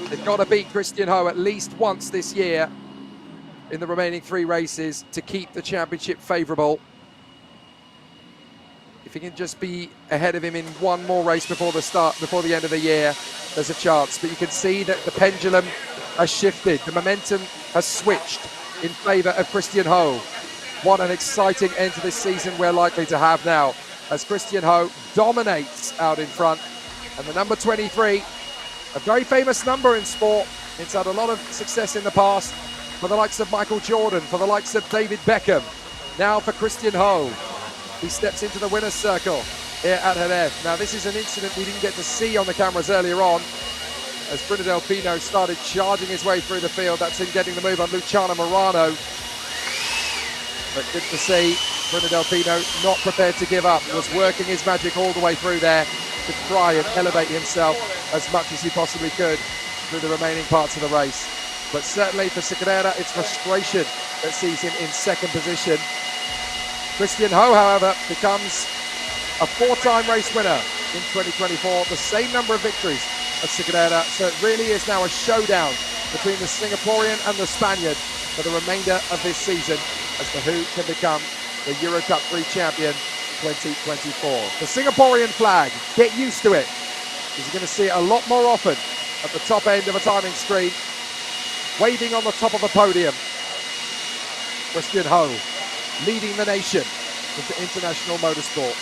They've got to beat Christian Ho at least once this year in the remaining 3 races to keep the championship favourable. If he can just be ahead of him in 1 more race before the end of the year, there's a chance. But you can see that the pendulum has shifted. The momentum has switched in favour of Christian Ho. What an exciting end to this season we're likely to have now, as Christian Ho dominates out in front. And the number 23, a very famous number in sport. It's had a lot of success in the past for the likes of Michael Jordan, for the likes of David Beckham. Now for Christian Ho. He steps into the winner's circle here at Jerez. Now this is an incident we didn't get to see on the cameras earlier on, as Bruno Del Pino started charging his way through the field. That's him getting the move on Luciano Morano. But good to see Bruno Del Pino not prepared to give up. He was working his magic all the way through there to try and elevate himself as much as he possibly could through the remaining parts of the race. But certainly for Segurera, it's frustration that sees him in 2nd position. Christian Ho, however, becomes a 4-time race winner in 2024, the same number of victories as Segurera. So it really is now a showdown between the Singaporean and the Spaniard for the remainder of this season as to who can become the EUROCUP-3 champion 2024. The Singaporean flag, get used to it, because you're going to see it a lot more often at the top end of a timing screen, waving on the top of a podium. Christian Ho leading the nation into international motorsport.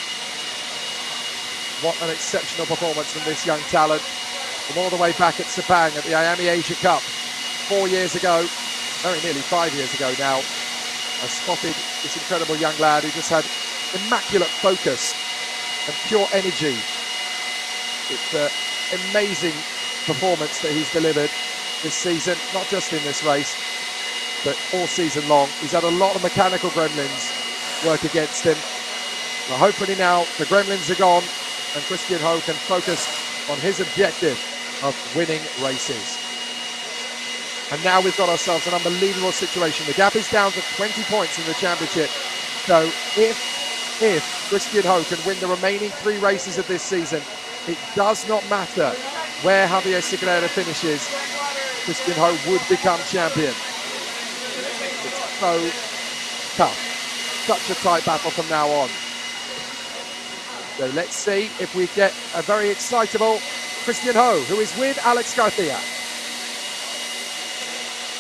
What an exceptional performance from this young talent, from all the way back at Sepang at the Miami Asia Cup 4 years ago, very nearly 5 years ago now. I spotted this incredible young lad who just had immaculate focus and pure energy. It's an amazing performance that he's delivered this season, not just in this race, but all season long. He's had a lot of mechanical gremlins work against him. But hopefully now the gremlins are gone and Christian Ho can focus on his objective of winning races. And now we've got ourselves an unbelievable situation. The gap is down to 20 points in the championship. So if Christian Ho can win the remaining 3 races of this season, it does not matter where Javier Segurera finishes, Christian Ho would become champion. It's so tough. Such a tight battle from now on. So let's see if we get a very excitable Christian Ho, who is with Alex Garcia.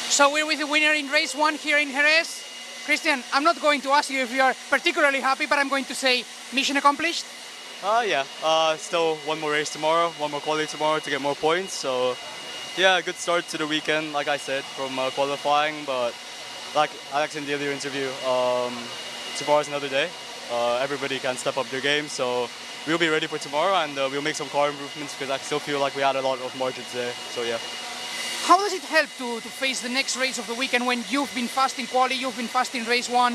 So we're with the winner in race 1 here in Jerez. Christian, I'm not going to ask you if you are particularly happy, but I'm going to say mission accomplished. Yeah, still 1 more race tomorrow, 1 more quality tomorrow to get more points. So yeah, good start to the weekend, like I said, from qualifying. But like Alex in the earlier interview, tomorrow's another day. Everybody can step up their game. So we'll be ready for tomorrow, and we'll make some car improvements, because I still feel like we had a lot of margins there. So yeah. How does it help to face the next race of the weekend when you've been fast in quali, you've been fast in race 1?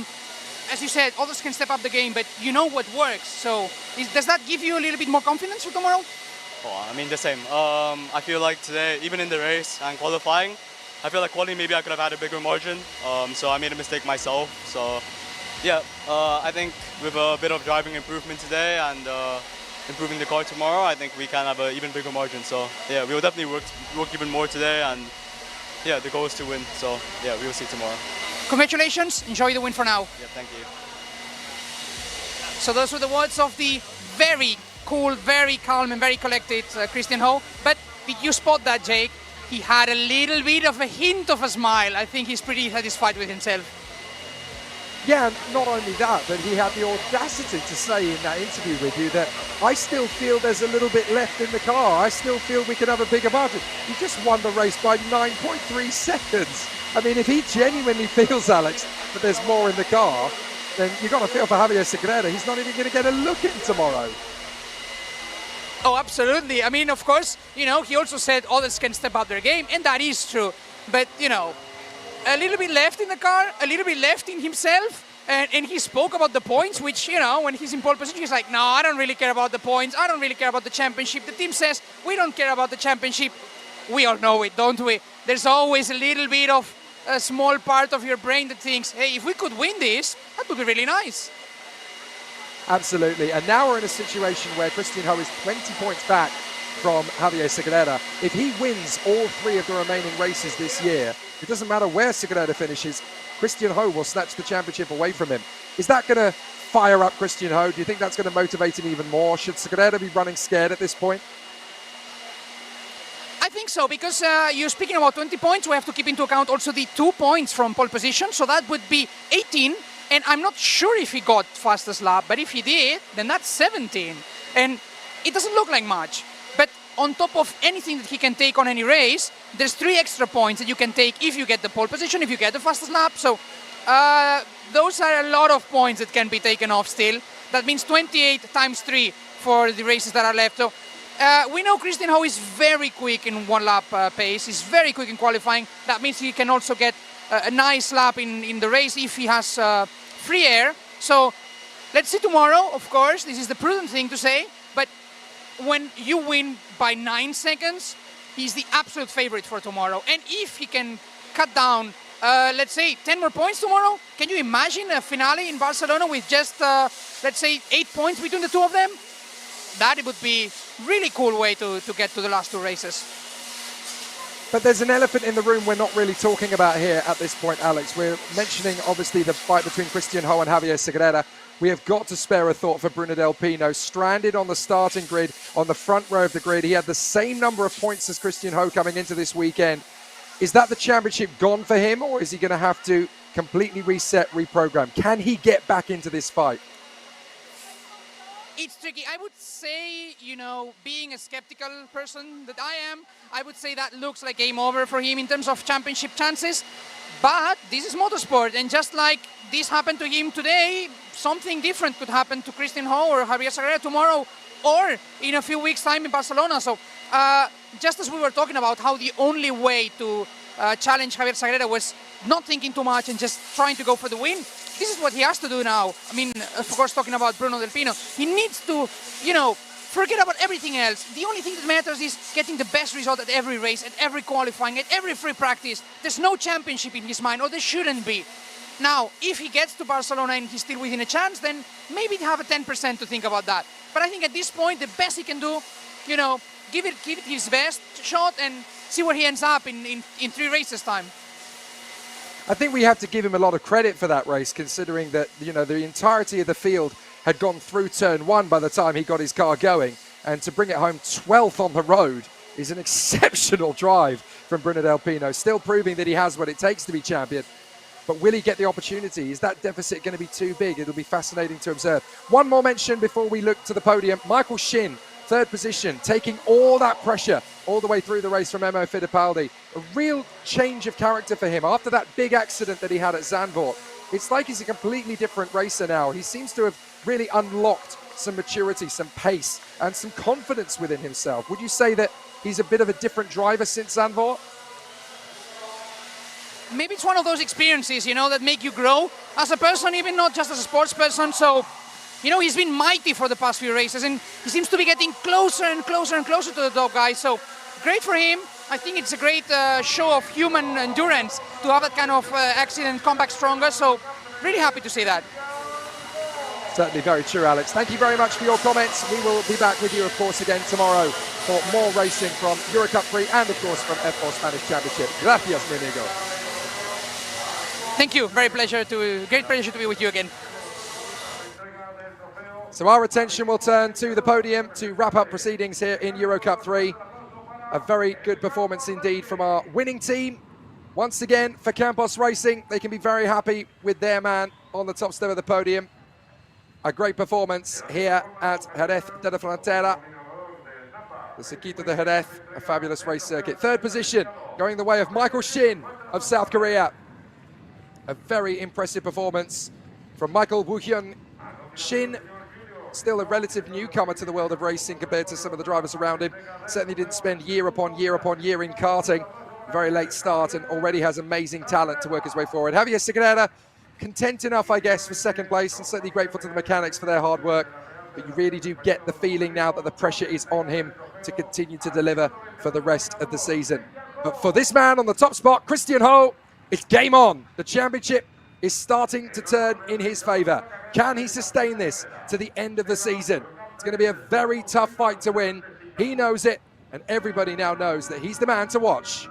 As you said, others can step up the game, but you know what works. So does that give you a little bit more confidence for tomorrow? Oh, I mean, the same. I feel like today, even in the race and qualifying, I feel like quality maybe I could have had a bigger margin, so I made a mistake myself. So yeah, I think with a bit of driving improvement today and improving the car tomorrow, I think we can have an even bigger margin. So yeah, we will definitely work even more today, and yeah, the goal is to win. So yeah, we will see tomorrow. Congratulations, enjoy the win for now. Yeah, thank you. So those were the words of the very cool, very calm and very collected Christian Ho. But did you spot that, Jake? He had a little bit of a hint of a smile. I think he's pretty satisfied with himself. Yeah, and not only that, but he had the audacity to say in that interview with you that I still feel there's a little bit left in the car. I still feel we could have a bigger margin. He just won the race by 9.3 seconds. I mean, if he genuinely feels, Alex, that there's more in the car, then you've got to feel for Javier Segurera. He's not even going to get a look at him tomorrow. Oh, absolutely. I mean, of course, you know, he also said others can step up their game, and that is true. But, you know, a little bit left in the car, a little bit left in himself, and he spoke about the points, which, you know, when he's in pole position, he's like, no, I don't really care about the points. I don't really care about the championship. The team says we don't care about the championship. We all know it, don't we? There's always a little bit of a small part of your brain that thinks, hey, if we could win this, that would be really nice. Absolutely. And now we're in a situation where Christian Ho is 20 points back from Javier Segurera. If he wins all 3 of the remaining races this year, it doesn't matter where Segurera finishes, Christian Ho will snatch the championship away from him. Is that going to fire up Christian Ho? Do you think that's going to motivate him even more? Should Segurera be running scared at this point? I think so, because you're speaking about 20 points. We have to keep into account also the 2 points from pole position, so that would be 18. And I'm not sure if he got fastest lap, but if he did, then that's 17. And it doesn't look like much. But on top of anything that he can take on any race, there's 3 extra points that you can take if you get the pole position, if you get the fastest lap. So those are a lot of points that can be taken off still. That means 28 times 3 for the races that are left. So we know Christian Ho is very quick in 1 lap pace. He's very quick in qualifying. That means he can also get a nice lap in the race if he has free air. So let's see tomorrow, of course. This is the prudent thing to say. But when you win by 9 seconds, he's the absolute favorite for tomorrow. And if he can cut down, let's say, 10 more points tomorrow, can you imagine a finale in Barcelona with just, let's say, 8 points between the 2 of them? That would be really cool way to get to the last 2 races. But there's an elephant in the room we're not really talking about here at this point, Alex. We're mentioning, obviously, the fight between Christian Ho and Javier Segurera. We have got to spare a thought for Bruno Del Pino, stranded on the starting grid, on the front row of the grid. He had the same number of points as Christian Ho coming into this weekend. Is that the championship gone for him, or is he going to have to completely reset, reprogram? Can he get back into this fight? It's tricky. I would say, you know, being a skeptical person that I am, I would say that looks like game over for him in terms of championship chances. But this is motorsport, and just like this happened to him today, something different could happen to Christian Ho or Javier Segurera tomorrow or in a few weeks' time in Barcelona. So just as we were talking about how the only way to challenge Javier Segurera was not thinking too much and just trying to go for the win, this is what he has to do now. I mean, of course, talking about Bruno Del Pino, he needs to, you know, forget about everything else. The only thing that matters is getting the best result at every race, at every qualifying, at every free practice. There's no championship in his mind, or there shouldn't be. Now, if he gets to Barcelona and he's still within a chance, then maybe have a 10% to think about that. But I think at this point, the best he can do, you know, give it his best shot and see where he ends up in 3 races' time. I think we have to give him a lot of credit for that race, considering that, you know, the entirety of the field had gone through turn 1 by the time he got his car going. And to bring it home 12th on the road is an exceptional drive from Bruno Del Pino, still proving that he has what it takes to be champion. But will he get the opportunity? Is that deficit going to be too big? It'll be fascinating to observe. One more mention before we look to the podium. Michael Shin, 3rd position, taking all that pressure all the way through the race from Emo Fittipaldi. A real change of character for him after that big accident that he had at Zandvoort. It's like he's a completely different racer now. He seems to have really unlocked some maturity, some pace, and some confidence within himself. Would you say that he's a bit of a different driver since Zandvoort? Maybe it's one of those experiences, you know, that make you grow as a person, even not just as a sports person. So, you know, he's been mighty for the past few races, and he seems to be getting closer and closer and closer to the top guys. So great for him. I think it's a great show of human endurance to have that kind of accident, come back stronger. So really happy to see that. Certainly very true, Alex. Thank you very much for your comments. We will be back with you, of course, again tomorrow for more racing from EUROCUP-3 and, of course, from F4 Spanish Championship. Gracias, mi amigo. Thank you. Great pleasure to be with you again. So our attention will turn to the podium to wrap up proceedings here in EUROCUP-3. A very good performance indeed from our winning team. Once again, for Campos Racing, they can be very happy with their man on the top step of the podium. A great performance here at Jerez de la Frontera. The Circuito de Jerez, a fabulous race circuit. Third position, going the way of Michael Shin of South Korea. A very impressive performance from Michael Woo-hyun Shin. Still a relative newcomer to the world of racing compared to some of the drivers around him. Certainly didn't spend year upon year upon year in karting. Very late start and already has amazing talent to work his way forward. Javier Segurera, content enough, I guess, for second place, and certainly grateful to the mechanics for their hard work. But you really do get the feeling now that the pressure is on him to continue to deliver for the rest of the season. But for this man on the top spot, Christian Ho, it's game on. The championship is starting to turn in his favour. Can he sustain this to the end of the season? It's going to be a very tough fight to win. He knows it, and everybody now knows that he's the man to watch.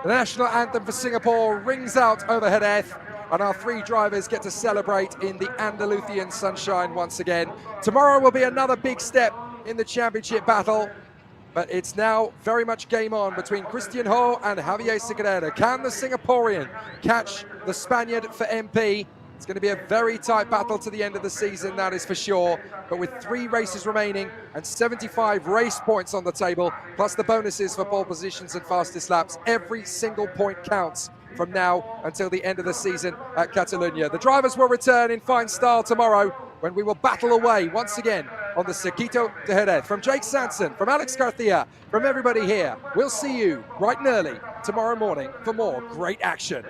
The national anthem for Singapore rings out over Jerez, and our three drivers get to celebrate in the Andalusian sunshine once again. Tomorrow will be another big step in the championship battle, but it's now very much game on between Christian Ho and Javier Segurera. Can the Singaporean catch the Spaniard for MP? It's going to be a very tight battle to the end of the season, that is for sure. But with 3 races remaining and 75 race points on the table, plus the bonuses for pole positions and fastest laps, every single point counts from now until the end of the season at Catalunya. The drivers will return in fine style tomorrow when we will battle away once again on the Circuito de Jerez. From Jake Sanson, from Alex Garcia, from everybody here, we'll see you bright and early tomorrow morning for more great action.